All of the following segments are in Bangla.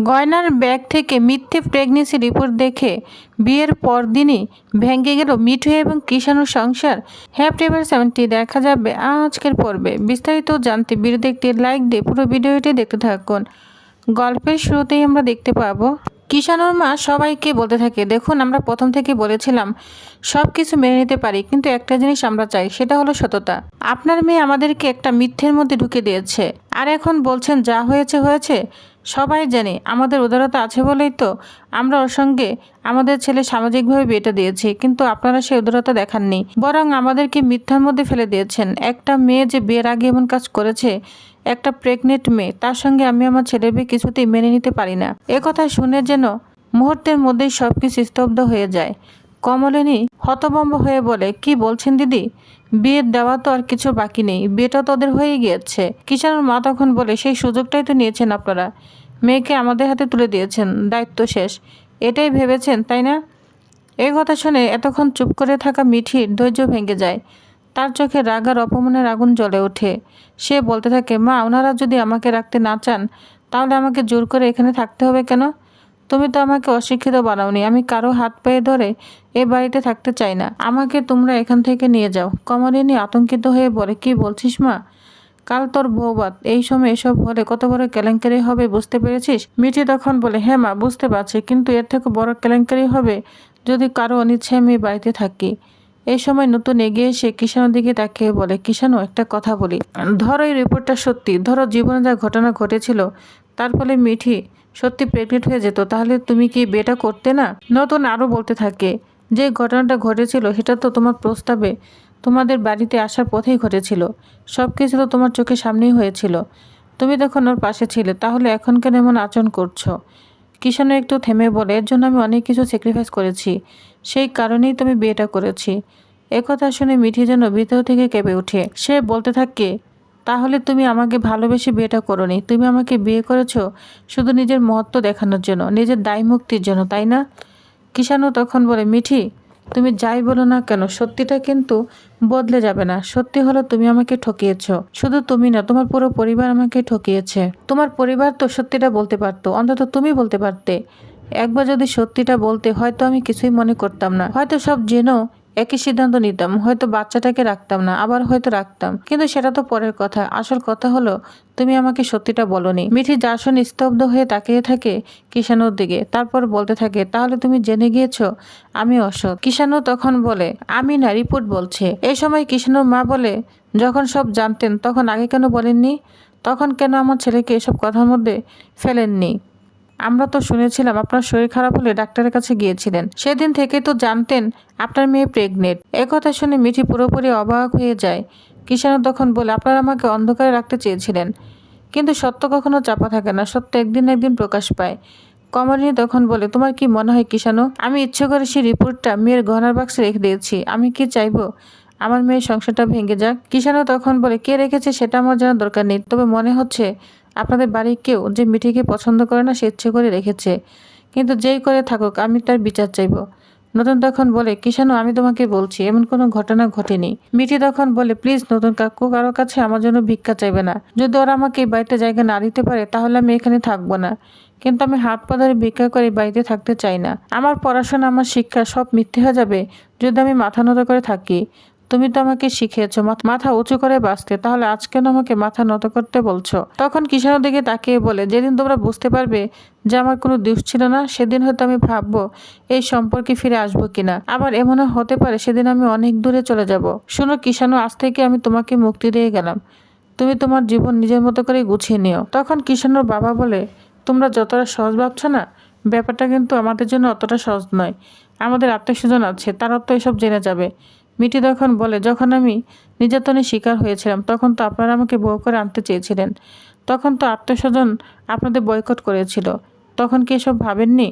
গয়নার ব্যাগ থেকে মিথ্যে প্রেগনেন্সি রিপোর্ট দেখে বিয়ের পরদিনই ভেঙে গেল মিঠু এবং কৃষাণুর সংসার। হ্যাপি এভার 70 দেখা যাবে আজকের পর্বে। বিস্তারিত জানতে ভিডিওতে একটি লাইক দিয়ে পুরো ভিডিওটি দেখতে থাকুন। গল্পের শুরুতেই আমরা দেখতে পাবো কৃষাণুর মা সবাইকে বলতে থাকে, দেখুন আমরা প্রথম থেকে বলেছিলাম সব কিছু মেনে নিতে পারি, কিন্তু একটা জিনিস আমরা চাই, সেটা হলো সততা। আপনার মেয়ে আমাদেরকে একটা মিথ্যের মধ্যে ঢুকে দিয়েছে, আর এখন বলছেন যা হয়েছে হয়েছে। সবাই জানে আমাদের উদারতা আছে বলেই তো আমরা ওর সঙ্গে আমাদের ছেলে সামাজিকভাবে বিয়েটা দিয়েছি, কিন্তু আপনারা সেই উদারতা দেখাননি, বরং আমাদেরকে মিথ্যার মধ্যে ফেলে দিয়েছেন। একটা মেয়ে যে বিয়ের আগে এমন কাজ করেছে, একটা প্রেগনেন্ট মেয়ে, তার সঙ্গে আমি আমার ছেলের বিয়ে কিছুতেই মেনে নিতে পারি না। কথা শুনে যেন মুহূর্তের মধ্যেই সবকিছু স্তব্ধ হয়ে যায়। কমলিনী হতভম্ব হয়ে বলে, কি বলছেন দিদি? বিয়ের দেওয়া তো আর কিছু বাকি নেই, বিয়েটা তো ওদের হয়ে গিয়েছে। কৃষাণুর মা তখন বলে, সেই সুযোগটাই তো নিয়েছেন আপনারা, মেয়েকে আমাদের হাতে তুলে দিয়েছেন, দায়িত্ব শেষ, এটাই ভেবেছেন তাই না? কথা শুনে এতক্ষণ চুপ করে থাকা মিঠির ধৈর্য ভেঙে যায়। তার চোখে রাগ আর অপমানের আগুন জ্বলে ওঠে। সে বলতে থাকে, মা, ওনারা যদি আমাকে রাখতে না চান তাহলে আমাকে জোর করে এখানে থাকতে হবে কেন? তুমি তো আমাকে অশিক্ষিত বানাওনি, আমি কারো হাত পায়ে ধরে এ বাড়িতে থাকতে চাই না, আমাকে তোমরা এখান থেকে নিয়ে যাও। কমলিনী আতঙ্কিত হয়ে বলে, কি বলছিস মা? কাল তোর বৌবাত, এই সময় এসব হলে কত বড় কেলেঙ্কারি হবে বুঝতে পেরেছিস? মিঠি তখন বলে, হ্যাঁ মা, বুঝতে পারছি, কিন্তু এর থেকে বড় কেলেঙ্কারি হবে যদি কারো অনিচ্ছায় আমি বাড়িতে থাকি। এই সময় নতুন এগিয়ে এসে কৃষাণুর দিকে তাকিয়ে বলে, কৃষাণু, একটা কথা বলি, ধরো এই রিপোর্টটা সত্যি, ধরো জীবনে যা ঘটনা ঘটেছিল তার ফলে মিঠি সত্যি প্রেগনেন্ট হয়ে যেত, তাহলে তুমি কি বিয়েটা করতে না? নতুন আরও বলতে থাকে, যে ঘটনাটা ঘটেছিল সেটা তো তোমার প্রস্তাবে তোমাদের বাড়িতে আসার পথেই ঘটেছিল, সব কিছু তো তোমার চোখের সামনেই হয়েছিল, তুমি তখন ওর পাশে ছিলে, তাহলে এখন কেন এমন আচরণ করছো? কৃষাণু একটু থেমে বলে, এর জন্য আমি অনেক কিছু স্যাক্রিফাইস করেছি, সেই কারণেই তুমি বিয়েটা করেছি। একথা শুনে মিঠি যেন ভিতর থেকে কেঁপে ওঠে। সে বলতে থাকে, তাহলে তুমি আমাকে ভালোবেসে বিয়েটা করোনি, তুমি আমাকে বিয়ে করেছো শুধু নিজের মহত্ব দেখানোর জন্য, নিজের দায় মুক্তির জন্য, তাই না? কৃষাণু তখন বলে, মিঠি, তুমি যাই বলো না কেন সত্যিটা কিন্তু বদলে যাবে না। সত্যি হলো তুমি আমাকে ঠকিয়েছো, শুধু তুমি না, তোমার পুরো পরিবার আমাকে ঠকিয়েছে। তোমার পরিবার তো সত্যিটা বলতে পারতো, অন্তত তুমি বলতে পারতে। একবার যদি সত্যিটা বলতে, হয়তো আমি কিছুই মনে করতাম না, হয়তো সব জেনেও একই সিদ্ধান্ত নিতাম, হয়তো বাচ্চাটাকে রাখতাম না, আবার হয়তো রাখতাম, কিন্তু সেটা তো পরের কথা। আসল কথা হলো তুমি আমাকে সত্যিটা বলনি। মিঠি যা শুনে স্তব্ধ হয়ে তাকিয়ে থাকে কৃষাণুর দিকে, তারপর বলতে থাকে, তাহলে তুমি জেনে গিয়েছো আমি অসৎ? কৃষাণু তখন বলে, আমি না, রিপোর্ট বলছে। এই সময় কৃষাণুর মা বলে, যখন সব জানতেন তখন আগে কেন বলেননি? তখন কেন আমার ছেলেকে এসব কথার মধ্যে ফেলেননি? আমরা তো শুনেছিলাম আপনার শরীর খারাপ হলে ডাক্তারের কাছে গিয়েছিলেন, সেদিন থেকে তো জানতেন আপনার মেয়ে প্রেগনেন্ট। একথা শুনে মিঠি পুরোপুরি অবাক হয়ে যায়। কৃষাণু তখন বলে, আপনারা আমাকে অন্ধকারে রাখতে চেয়েছিলেন, কিন্তু সত্য কখনো চাপা থাকে না, সত্য একদিন না একদিন প্রকাশ পায়। কমলিনী তখন বলে, তোমার কি মনে হয় কৃষাণু, আমি ইচ্ছে করে সেই রিপোর্টটা মেয়ের গহনার বাক্সে রেখে দিয়েছি? আমি কি চাইবো আমার মেয়ের সংসারটা ভেঙে যাক? কৃষাণু তখন বলে, কে রেখেছে সেটা আমার জানার দরকার নেই, তবে মনে হচ্ছে আপনাদের বাড়ির কেউ যে মিঠিকে পছন্দ করে না সে ইচ্ছে করে রেখেছে, কিন্তু যেই করে থাকুক আমি তার বিচার চাইব। নতুন তখন বলে, কৃষাণু, আমি তোমাকে বলছি এমন কোনো ঘটনা ঘটেনি। মিঠি তখন বলে, প্লিজ নতুন কাকু কারো কাছে আমার জন্য ভিক্ষা চাইবে না, যদি ওরা আমাকে এই বাড়িতে জায়গা না দিতে পারে তাহলে আমি এখানে থাকবো না, কিন্তু আমি হাত পা ধরে ভিক্ষা করে বাড়িতে থাকতে চাই না। আমার পড়াশোনা, আমার শিক্ষা সব মিথ্যে হয়ে যাবে যদি আমি মাথা নত করে থাকি। তুমি তো আমাকে শিখিয়েছো মাথা উঁচু করে বাঁচতে, তাহলে আজ কেন আমাকে মাথা নত করতে বলছো? তখন কৃষাণুর দিকে তাকিয়ে বলে, যেদিন তোমরা বুঝতে পারবে যে আমার কোনো দোষ ছিল না, সেদিন হয়তো আমি ভাববো এই সম্পর্কে ফিরে আসবো কিনা। আবার এমনও হতে পারে সেদিন আমি অনেক দূরে চলে যাব। শোনো কৃষাণু, আজ থেকে আমি তোমাকে মুক্তি দিয়ে গেলাম, তুমি তোমার জীবন নিজের মতো করে গুছিয়ে নিও। তখন কৃষাণুর বাবা বলে, তোমরা যতটা সহজ ভাবছো না, ব্যাপারটা কিন্তু আমাদের জন্য অতটা সহজ নয়। আমাদের আত্মীয়স্বজন আছে, তারা তো এসব জেনে যাবে। মিঠি তখন বলে, যখন আমি নির্যাতনের শিকার হয়েছিলাম তখন তো আপনারা আমাকে বউ করে আনতে চেয়েছিলেন, তখন তো আত্মীয়স্বজন আপনাদের বয়কট করেছিল, তখন কি এসব ভাবেননি?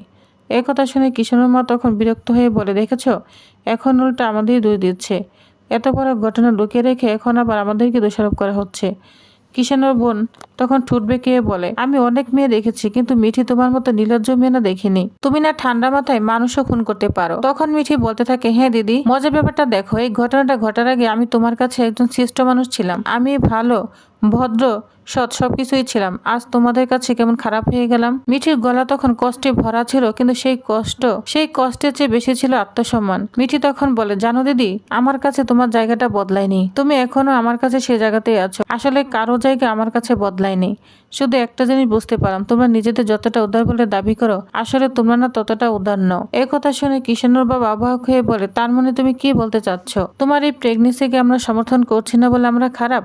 কথা শুনে কৃষাণুর মা তখন বিরক্ত হয়ে বলে, দেখেছো, এখন উল্টা আমাদেরই দোষ দিচ্ছে, এত বড় ঘটনা লুকিয়ে রেখে এখন আবার আমাদেরকে দোষারোপ করা হচ্ছে। কৃষাণুর বোন তখন ঠোঁট বেঁকিয়ে বলে, আমি অনেক মেয়ে দেখেছি, কিন্তু মিঠি তোমার মতো নির্লজ্জ মেয়ে না দেখিনি। তুমি না ঠান্ডা মাথায় মানুষও খুন করতে পারো। তখন মিঠি বলতে থাকে, হ্যাঁ দিদি, মজার ব্যাপারটা দেখো, এই ঘটনাটা ঘটার আগে আমি তোমার কাছে একজন শ্রেষ্ঠ মানুষ ছিলাম। আমি ভালো, ভদ্র, সৎ সবকিছুই ছিলাম। আজ তোমাদের কাছে কেমন খারাপ হয়ে গেলাম। মিঠির গলা তখন কষ্টে ভরা ছিল, কিন্তু সেই কষ্টের চেয়ে বেশি ছিল আত্মসম্মান। মিঠি তখন বলে, জানো দিদি, আমার কাছে তোমার জায়গাটা বদলায়নি। তুমি এখনো আমার কাছে সে জায়গাতেই আছো। আসলে কারো জায়গা আমার কাছে বদলায়নি। শুধু একটা জিনিস বুঝতে পারলাম, তোমরা নিজেদের যতটা উদার বলে দাবি করো, আসলে তোমরা না ততটা উদার নও। এই কথা শুনে কিষাণুর বাবা অবাক হয়ে বলে, তার মানে তুমি কি বলতে চাচ্ছ? তোমার এই প্রেগনেন্সিকে আমরা সমর্থন করছি না বলে আমরা খারাপ,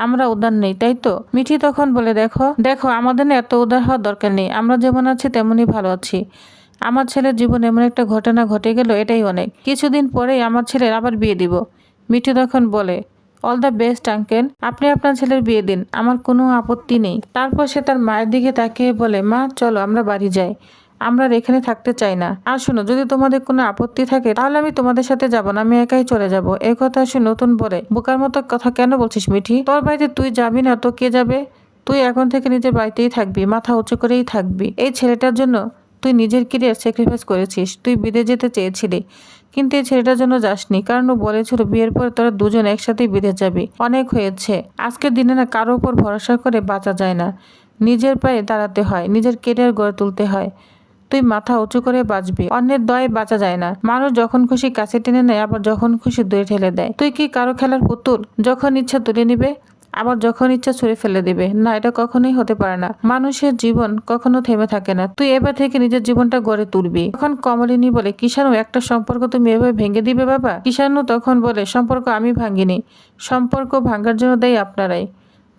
আমরা উদার নেই, তাই তো? মিঠি তখন বলে, দেখো দেখো, আমাদের না এত উদার হওয়ার দরকার নেই। আমরা যেমন আছি তেমনই ভালো আছি। আমার ছেলের জীবনে এমন একটা ঘটনা ঘটে গেল, এটাই অনেক। কিছুদিন পরেই আমার ছেলের আবার বিয়ে দিব। মিঠি তখন বলে, অল দ্য বেস্ট আঙ্কেল, আপনি আপনার ছেলের বিয়ে দিন, আমার কোনো আপত্তি নেই। তারপর সে তার মায়ের দিকে তাকিয়ে বলে, মা চলো আমরা বাড়ি যাই, আমরা আর এখানে থাকতে চাই না। আর শোনো, যদি তোমাদের কোনো আপত্তি থাকে তাহলে আমি তোমাদের সাথে যাব না, আমি একাই চলে যাব। এই কথা শুনে নতুন বলে, বোকার মতো কথা কেন বলছিস মিঠি? তোর বাড়িতে তুই যাবি না তো কে যাবে? তুই এখন থেকে নিজের বাড়িতেই থাকবি, মাথা উঁচু করেই থাকবি। এই ছেলেটার জন্য তুই নিজের ক্যারিয়ার স্যাক্রিফাইস করেছিস। তুই বিদেশ যেতে চেয়েছিলি, কিন্তু এই ছেলেটার জন্য যাসনি, কারণ ও বলেছিল বিয়ের পর তোরা দুজন একসাথেই বিদেশ যাবি। অনেক হয়েছে। আজকের দিনে না কারো উপর ভরসা করে বাঁচা যায় না। নিজের পায়ে দাঁড়াতে হয়, নিজের ক্যারিয়ার গড়ে তুলতে হয়। তুই মাথা উঁচু করে বাঁচবি, অন্যের দয়ে বাঁচা যায় না। মানুষ যখন খুশি কাছে টেনে নেয়, আবার যখন খুশি দূরে ঠেলে দেয়। তুই কি কারো খেলার পুতুল? যখন ইচ্ছা তুলে নিবে, আবার যখন ইচ্ছা ছুঁড়ে ফেলে দিবে? না, এটা কখনোই হতে পারে না। মানুষের জীবন কখনো থেমে থাকে না। তুই এবার থেকে নিজের জীবনটা গড়ে তুলবি। তখন কমলিনী বলে, কিষাণু, একটা সম্পর্ক তুমি এভাবে ভেঙে দিবে বাবা? কিষাণু তখন বলে, সম্পর্ক আমি ভাঙিনি, সম্পর্ক ভাঙার জন্য দেয় আপনারাই।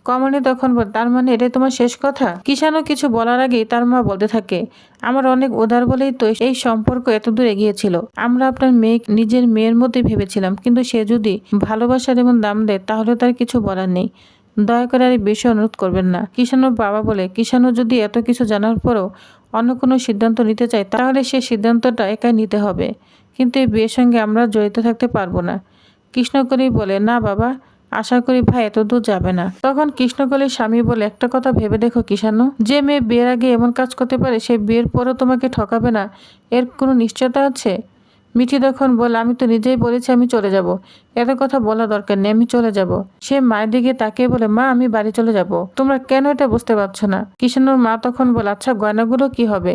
কমলিনী তখন বলে, তার মানে এটাই তোমার শেষ কথা? কিষাণু কিছু বলার আগেই তার মা বলতে থাকে, আমার অনেক উদার বলেই তো এই সম্পর্ক এতদূর এগিয়েছিল। আমরা আপনার মেয়ে নিজের মেয়ের মধ্যে ভেবেছিলাম, কিন্তু সে যদি ভালোবাসার এমন দাম দেয় তাহলে তার কিছু বলার নেই। দয়া করে আর এই বিষয়ে অনুরোধ করবেন না। কিষাণুর বাবা বলে, কিষাণু যদি এত কিছু জানার পরও অন্য কোনো সিদ্ধান্ত নিতে চায় তাহলে সে সিদ্ধান্তটা একাই নিতে হবে, কিন্তু এই বিয়ের সঙ্গে আমরা জড়িত থাকতে পারবো না। কৃষ্ণকলি বলে, না বাবা, আশা করি ভাই এত দূর যাবে না। তখন কৃষ্ণকলির স্বামী বলে, একটা কথা ভেবে দেখো কিষাণু, যে মেয়ে বিয়ের আগে এমন কাজ করতে পারে সে বিয়ের পরও তোমাকে ঠকাবে না, এর কোনো নিশ্চয়তা আছে? মিঠি তখন বলে, আমি তো নিজেই বলেছি আমি চলে যাব, এত কথা বলা দরকার নেই, আমি চলে যাব। সে মায়ের দিকে তাকিয়ে বলে, মা আমি বাড়ি চলে যাব। তোমরা কেন এটা বুঝতে পারছো না? কিষাণুর মা তখন বলে, আচ্ছা গয়নাগুলো কি হবে?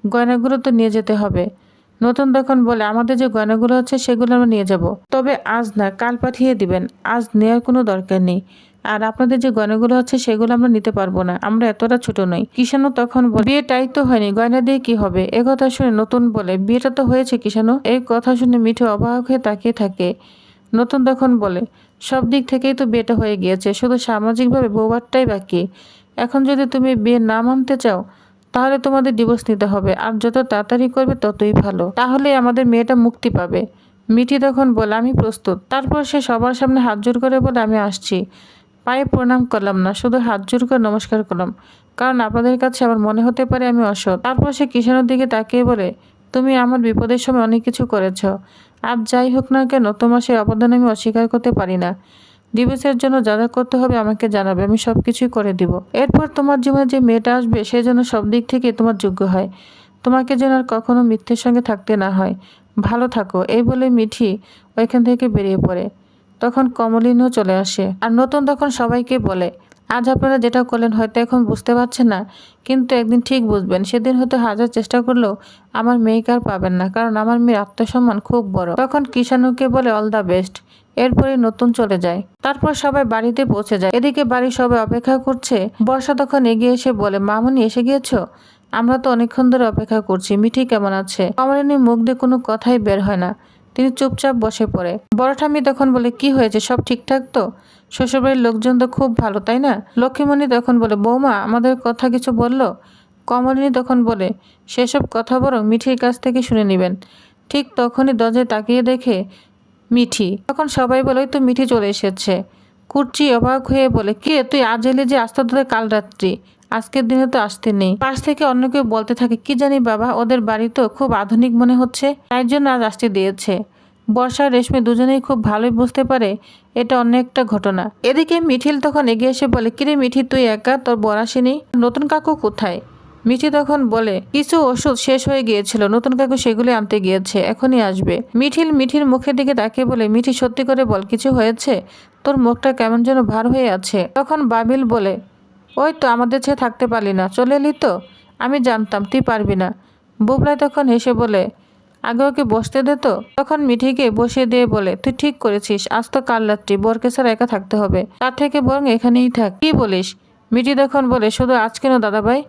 গয়নাগুলো তো নিয়ে যেতে হবে। নতুন তখন বলে, আমাদের যে গয়নাগুলো আছে সেগুলো আমরা নিয়ে যাব, তবে আজ না, কাল পাঠিয়ে দিবেন, আজ নেওয়ার কোনো দরকার নেই। আর আপনাদের যে গয়নাগুলো আছে সেগুলো আমরা নিতে পারবো না, আমরা এতটা ছোট নই। কিষাণু তখন বলে, বিয়েটাই তো হয়নি, গয়না দিয়ে কি হবে? এ কথা শুনে নতুন বলে, বিয়েটা তো হয়েছে কিষাণু। এই কথা শুনে মিঠু অবাক হয়ে তাকিয়ে থাকে। নতুন তখন বলে, সব দিক থেকেই তো বিয়েটা হয়ে গিয়েছে, শুধু সামাজিকভাবে বৌভাতটাই বাকি। এখন যদি তুমি বিয়ে না মানতে চাও তাহলে তোমাদের ডিভোর্স নিতে হবে, আর যত তাড়াতাড়ি করবে ততই ভালো, তাহলে আমাদের মেয়েটা মুক্তি পাবে। মিঠি তখন বলে, আমি প্রস্তুত। তারপর সে সবার সামনে হাত জোর করে বলে, আমি আসছি। পায়ে প্রণাম করলাম না, শুধু হাত জোর করে নমস্কার করলাম, কারণ আপনাদের কাছে আমার মনে হতে পারে আমি অসৎ। তারপর সে কিষাণুর দিকে তাকিয়ে বলে, তুমি আমার বিপদের সময় অনেক কিছু করেছ, আর যাই হোক না কেন তোমার সেই অবদান আমি অস্বীকার করতে পারি না। ডিভোর্সের জন্য যা যা করতে হবে আমাকে জানাবে, আমি সব কিছুই করে দিব। এরপর তোমার জীবনে যে মেয়েটা আসবে সে যেন সব দিক থেকে তোমার যোগ্য হয়, তোমাকে যেন আর কখনো মিথ্যের সঙ্গে থাকতে না হয়। ভালো থাকো। এই বলে মিঠি ওইখান থেকে বেরিয়ে পড়ে। তখন কমলিনীও চলে আসে, আর নতুন তখন সবাইকে বলে, আজ আপনারা যেটা করলেন হয়তো এখন বুঝতে পারছেন না, কিন্তু একদিন ঠিক বুঝবেন। সেদিন হয়তো হাজার চেষ্টা করলেও আমার মেয়েকে আর পাবেন না, কারণ আমার মেয়ের আত্মসম্মান খুব বড়। তখন কিষাণুকে বলে, অল দ্য বেস্ট। এরপরে নতুন চলে যায়। তারপর সবাই বাড়িতে পৌঁছে যায়। এদিকে বাড়ির সবাই অপেক্ষা করছে। বর্ষা তখন এগিয়ে এসে বলে, মামুনি এসে গিয়েছো? আমরা তো অনেকক্ষণ ধরে অপেক্ষা করছি, মিঠি কেমন আছে? কমলিনীর মুখ দিয়ে কোনো কথাই বের হয় না, তিনি চুপচাপ বসে পড়ে। বড় ঠাম্মি তখন বলে, কি হয়েছে, সব ঠিকঠাক তো? শ্বশুরবাড়ির লোকজন তো খুব ভালো, তাই না? লক্ষ্মীমণি তখন বলে, বৌমা আমাদের কথা কিছু বললো? কমলিনী তখন বলে, সেসব কথা বরং মিঠির কাছ থেকে শুনে নেবেন। ঠিক তখনই দরজায় তাকিয়ে দেখে মিঠি। তখন সবাই বলে, ওই তো মিঠি চলে এসেছে। কুর্চি অবাক হয়ে বলে, কে তুই? আজ এলি যে, আসতে তোদের কাল রাত্রি, আজকের দিনে তো আসতে নেই। পাশ থেকে অন্য কেউ বলতে থাকে, কি জানি বাবা, ওদের বাড়ি তো খুব আধুনিক মনে হচ্ছে, তাই জন্য আজ আসতে দিয়েছে। বর্ষা রেশমি দুজনেই খুব ভালোই বুঝতে পারে এটা অন্য একটা ঘটনা। এদিকে মিঠিল তখন এগিয়ে এসে বলে, কিরে মিঠি, তুই একা, তোর বর আসেনি? নতুন কাকু কোথায়? মিঠি তখন বলে, কিছু ওষুধ শেষ হয়ে গিয়েছিল, নতুন কাকু সেগুলি আনতে গিয়েছে, এখনই আসবে। মিঠির মুখের দিকে তাকিয়ে বলে, মিঠি সত্যি করে বল, কিছু হয়েছে? তোর মুখটা কেমন যেন ভার হয়ে আছে। তখন বাবিল বলে, ওই তো আমাদের ছেড়ে থাকতে পারলি না, চলে এলি তো? আমি জানতাম তুই পারবি না। বুবলাই তখন হেসে বলে, আগে ওকে বসতে দে তো। তখন মিঠিকে বসিয়ে দিয়ে বলে, তুই ঠিক করেছিস, আজ তো কাল রাত্রি, বরকে ছাড়া একা থাকতে হবে, তার থেকে বরং এখানেই থাক। কি বলিস? মিঠি তখন বলে, শুধু আজ কেন দাদাভাই,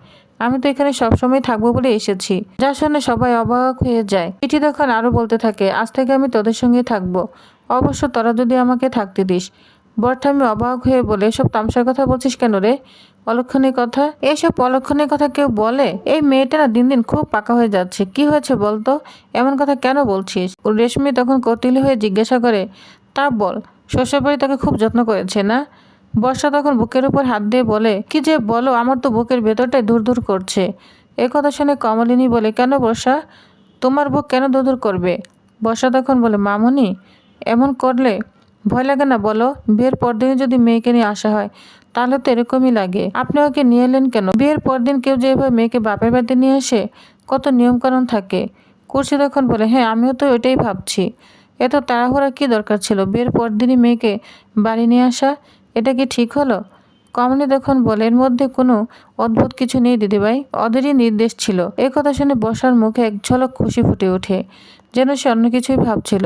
আমি তো এখানে সবসময় থাকবো বলে এসেছি। যা শুনে সবাই অবাক হয়ে যায়। মিঠি তখন আরো বলতে থাকে, আজ থেকে আমি তোদের সঙ্গে থাকবো, অবশ্য তোরা যদি আমাকে থাকতে দিস। বরঠামি অবাক হয়ে বলে, এসব তামসার কথা বলছিস কেন রে? অলক্ষণীর কথা? এইসব অলক্ষণীর কথা কেউ বলে? এই মেয়েটা না দিন দিন খুব পাকা হয়ে যাচ্ছে, কি হয়েছে বলতো? এমন কথা কেন বলছিস? রেশমি তখন কৌতূহলী হয়ে জিজ্ঞাসা করে, তা বল, শ্বশুরবাড়ি তাকে খুব যত্ন করেছে না? বর্ষা তখন বুকের উপর হাত দিয়ে বলে, কি যে বলো, আমার তো বুকের ভেতরটাই দূর করছে। এ কথা শুনে কমলিনী বলে, কেন বর্ষা, তোমার বুক কেন দূর করবে? বর্ষা তখন বলে, মামুনি, এমন করলে ভয় লাগে না বলো? বিয়ের পরদিনে যদি মেয়েকে নিয়ে আসা হয় তাহলে তো এরকমই লাগে। আপনি ওকে নিয়ে এলেন কেন? বিয়ের পরদিন কেউ যেভাবে মেয়েকে বাপের বাড়িতে নিয়ে আসে, কত নিয়মকানুন থাকে। কুর্সি তখন বলে, হ্যাঁ আমিও তো ওইটাই ভাবছি, এত তাড়াহুড়া কি দরকার ছিল বিয়ের পরদিনই মেয়েকে বাড়ি নিয়ে আসা? এটা কি ঠিক হলো? কমলি তখন বলে, এর মধ্যে কোনো অদ্ভুত কিছু নেই দিদিভাই, ওদেরই নির্দেশ ছিল। এই কথা শুনে বসার মুখে এক ঝলক খুশি ফুটে ওঠে, যেন সে অন্য কিছুই ভাবছিল।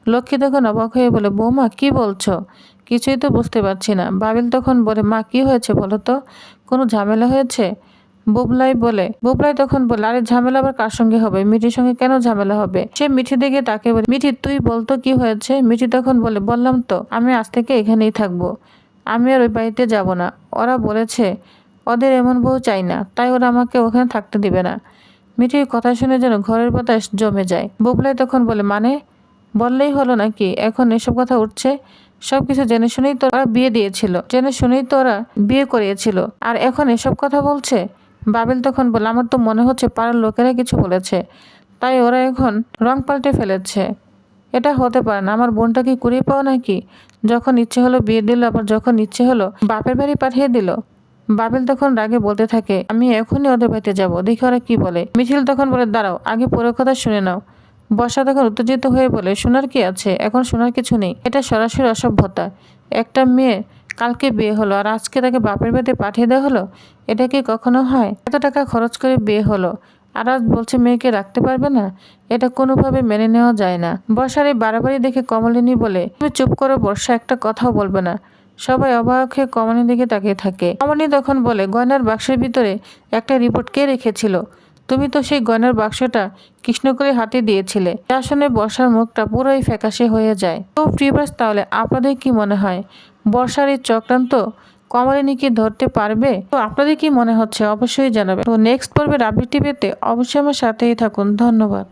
লক্ষ্মী তখন অবাক হয়ে বলে, বৌমা কি বলছো? কিছুই তো বুঝতে পারছি না। বাবিল তখন বলে, মা কি হয়েছে বলো তো, কোনো ঝামেলা হয়েছে? বুবলাই তখন বলে, আরে ঝামেলা আবার কার সঙ্গে হবে? মিঠির সঙ্গে কেন ঝামেলা হবে? সে মিঠি দিকে তাকে বলে, মিঠি তুই বলতো কি হয়েছে? মিঠি তখন বলে, বললাম তো আমি আজ থেকে এখানেই থাকবো, আমি আর ওই বাড়িতে যাব না। ওরা বলেছে ওদের এমন বউ চাই না, তাই ওরা আমাকে ওখানে থাকতে দিবে না। মিঠির কথা শুনে যেন ঘরের বাতাস জমে যায়। বুবলাই তখন বলে, মানে বললেই হলো নাকি, এখন এসব কথা উঠছে? সবকিছু জেনে শুনেই তো ওরা বিয়ে দিয়েছিল, জেনে শুনেই তো ওরা বিয়ে করিয়েছিল, আর এখন এসব কথা বলছে? বাবিল তখন বলে, আমার তো মনে হচ্ছে পাড়ার লোকেরা কিছু বলেছে, তাই ওরা এখন রং পাল্টে ফেলেছে। এটা হতে পারে না, আমার বোনটা কি কুড়িয়ে পাও নাকি? যখন ইচ্ছে হলো বিয়ে দিল, আবার যখন ইচ্ছে হলো বাপের বাড়ি পাঠিয়ে দিল। বাবিল তখন রাগে বলতে থাকে, আমি এখনই ওদের বাড়িতে যাবো, দেখি ওরা কি বলে। মিছিল তখন বলে, দাঁড়াও, আগে পুরো কথা শুনে নাও। বর্ষা তখন উত্তেজিত হয়ে বলে, শোনার কি আছে, এখন শোনার কিছু নেই, এটা সরাসরি অসভ্যতা। একটা মেয়ে কালকে বিয়ে হলো আর আজকে তাকে বাপের বাড়িতে পাঠিয়ে দেওয়া হলো, এটা কি কখনো হয়? এত টাকা খরচ করে বিয়ে হলো আর আজ বলছে মেয়েকে রাখতে পারবে না, এটা কোনোভাবে মেনে নেওয়া যায় না। বর্ষার এই বাড়াবাড়ি দেখে কমলিনী বলে, তুমি চুপ করো বর্ষা, একটা কথাও বলবে না। সবাই অবাক হয়ে কমলিনীর দিকে তাকিয়ে থাকে। কমলিনী তখন বলে, গয়নার বাক্সের ভিতরে একটা রিপোর্ট কে রেখেছিল? তুমি তো সেই গয়নার বাক্সটা কৃষ্ণ করে হাতে দিয়েছিলে। যা শুনে বর্ষার মুখটা পুরোই ফ্যাকাশে হয়ে যায়। তো প্রিভার্স, তাহলে আপনাদের কি মনে হয় বর্ষার এই চক্রান্ত কমলিনী কি ধরতে পারবে? তো আপনাদের কি মনে হচ্ছে অবশ্যই জানাবেন। তো নেক্সট পর্বের আপডেটটি পেতে অবশ্যই আমার সাথেই থাকুন। ধন্যবাদ।